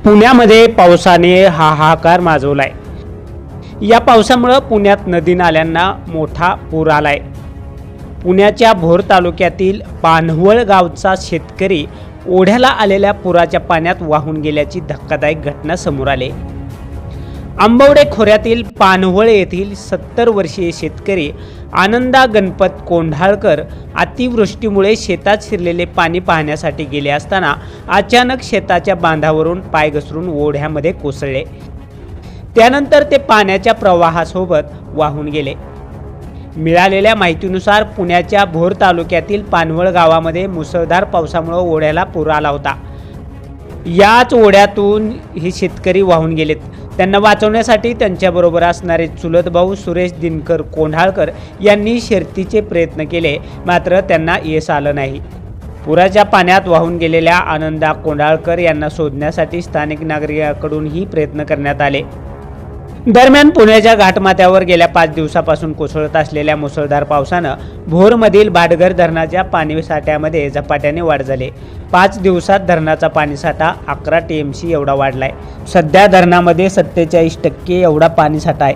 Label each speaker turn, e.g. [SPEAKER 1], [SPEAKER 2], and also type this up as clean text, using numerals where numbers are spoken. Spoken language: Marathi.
[SPEAKER 1] पुण्यामध्ये पावसाने हाहाकार माजवलाय। या पावसामुळे पुण्यात नदी नाल्यांना मोठा पूर आलाय। पुण्याच्या भोर तालुक्यातील पानवळ गावचा शेतकरी ओढ्याला आलेल्या पुराच्या पाण्यात वाहून गेल्याची धक्कादायक घटना समोर आली। आंबवडे खोऱ्यातील पानवळ येथील 70 वर्षीय शेतकरी आनंदा गणपत कोंढाळकर अतिवृष्टीमुळे शेतात शिरलेले पाणी पाहण्यासाठी गेले असताना अचानक शेताच्या बांधावरून पाय घसरून ओढ्यामध्ये कोसळले। त्यानंतर ते पाण्याच्या प्रवाहासोबत वाहून गेले। मिळालेल्या माहितीनुसार पुण्याच्या भोर तालुक्यातील पानवळ गावामध्ये मुसळधार पावसामुळे ओढ्याला पूर आला होता। याच ओढ्यातून हे शेतकरी वाहून गेलेत। त्यांना वाचवण्यासाठी त्यांच्याबरोबर असणारे चुलत भाऊ सुरेश दिनकर कोंढाळकर यांनी शर्थीचे प्रयत्न केले, मात्र त्यांना यश आलं नाही। पुराच्या पाण्यात वाहून गेलेल्या आनंदा कोंढाळकर यांना शोधण्यासाठी स्थानिक नागरिकांकडूनही प्रयत्न करण्यात आले। दरम्यान पुण्याच्या घाटमाथ्यावर गेल्या 5 दिवसापासून कोसळत असलेल्या मुसळधार पावसानं भोरमधील भाटघर धरणाच्या पाणीसाठ्यामध्ये झपाट्याने वाढ झाली। 5 दिवसात धरणाचा पाणीसाठा 11 TMC एवढा वाढलाय। सध्या धरणामध्ये 47% एवढा पाणीसाठा आहे।